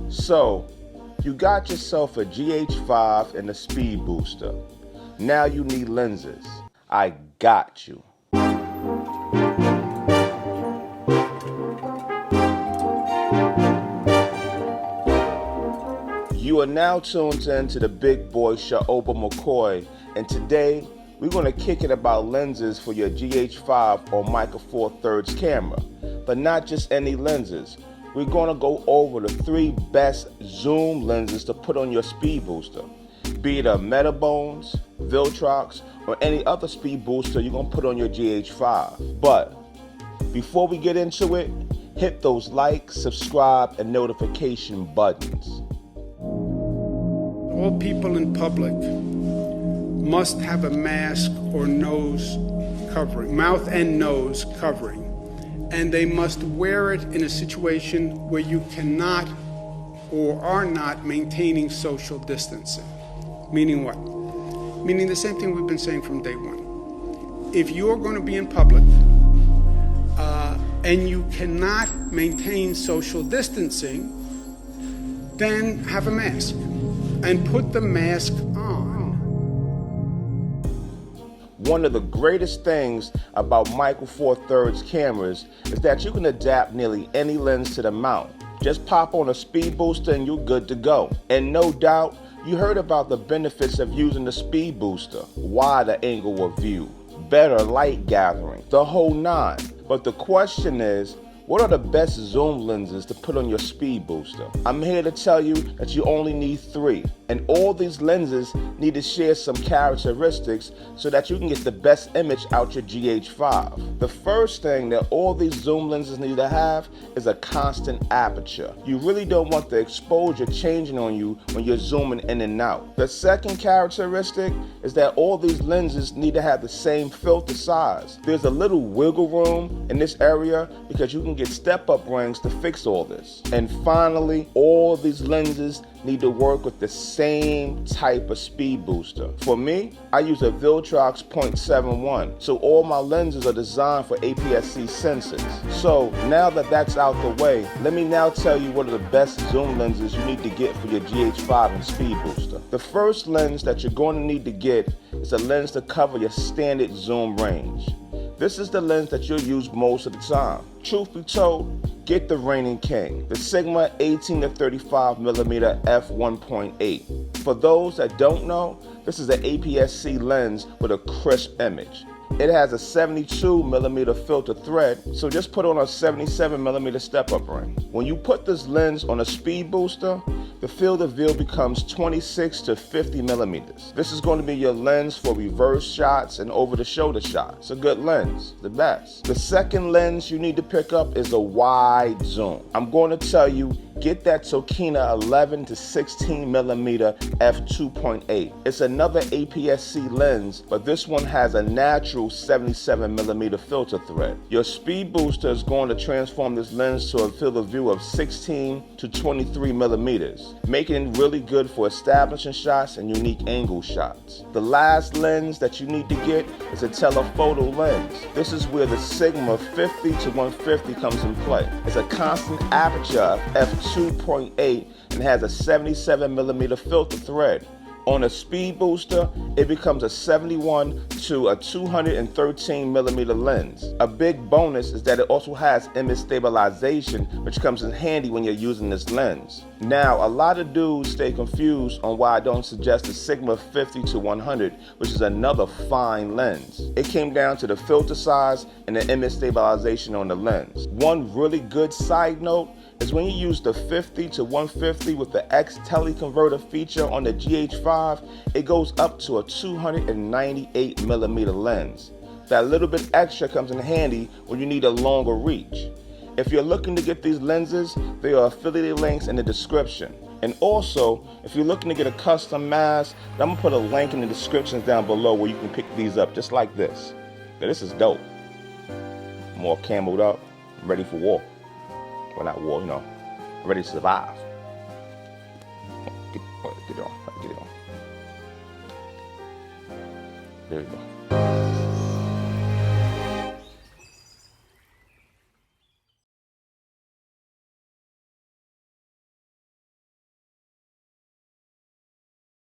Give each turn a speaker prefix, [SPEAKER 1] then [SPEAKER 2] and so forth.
[SPEAKER 1] So, you got yourself a GH5 and a speed booster. Now you need lenses. I got you. You are now tuned in to the big boy Shaoba McCoy, and today we're going to kick it about lenses for your GH5 or Micro Four Thirds camera. But not just any lenses. We're going to go over the 3 best zoom lenses to put on your speed booster. Be it a Metabones, Viltrox, or any other speed booster you're going to put on your GH5. But before we get into it, hit those like, subscribe, and notification buttons.
[SPEAKER 2] All people in public must have a mask or nose covering, mouth and nose covering, and they must wear it in a situation where you cannot or are not maintaining social distancing. Meaning what? Meaning the same thing we've been saying from day one. If you're going to be in public and you cannot maintain social distancing, then have a mask and put the mask on.
[SPEAKER 1] One of the greatest things about Micro Four Thirds cameras is that you can adapt nearly any lens to the mount. Just pop on a speed booster and you're good to go. And no doubt, you heard about the benefits of using the speed booster. Wider angle of view, better light gathering, the whole 9. But the question is, what are the best zoom lenses to put on your speed booster? I'm here to tell you that you only need 3. And all these lenses need to share some characteristics so that you can get the best image out your GH5. The first thing that all these zoom lenses need to have is a constant aperture. You really don't want the exposure changing on you when you're zooming in and out. The second characteristic is that all these lenses need to have the same filter size. There's a little wiggle room in this area because you can get step-up rings to fix all this. And finally, all these lenses need to work with the same type of speed booster. For me, I use a Viltrox 0.71, so all my lenses are designed for APS-C sensors. So now that that's out the way, let me now tell you what are the best zoom lenses you need to get for your GH5 and speed booster. The first lens that you're going to need to get is a lens to cover your standard zoom range. This is the lens that you'll use most of the time. Truth be told, get the reigning king, the Sigma 18 to 35mm f1.8. For those that don't know, this is an APS-C lens with a crisp image. It has a 72mm filter thread, so just put on a 77mm step-up ring. When you put this lens on a speed booster, the field of view becomes 26 to 50mm. This is going to be your lens for reverse shots and over-the-shoulder shots. A good lens, the best. The second lens you need to pick up is a wide zoom. I'm going to tell you, get that Tokina 11 to 16mm f2.8. It's another APS-C lens, but this one has a natural 77mm filter thread. Your speed booster is going to transform this lens to a field of view of 16 to 23mm, making it really good for establishing shots and unique angle shots. The last lens that you need to get is a telephoto lens. This is where the Sigma 50 to 150 comes in play. It's a constant aperture of f2.8 and has a 77mm filter thread. On a speed booster, it becomes a 71 to a 213mm lens. A big bonus is that it also has image stabilization, which comes in handy when you're using this lens. Now, a lot of dudes stay confused on why I don't suggest the Sigma 50 to 100, which is another fine lens. It came down to the filter size and the image stabilization on the lens. One really good side note is when you use the 50 to 150 with the X teleconverter feature on the GH5, it goes up to a 298mm lens. That little bit extra comes in handy when you need a longer reach. If you're looking to get these lenses, there are affiliate links in the description. And also, if you're looking to get a custom mask, I'm gonna put a link in the descriptions down below where you can pick these up just like this. Now, this is dope. More camoed up, ready for war. Well, not war, you know, ready to survive. Get it on. There you go.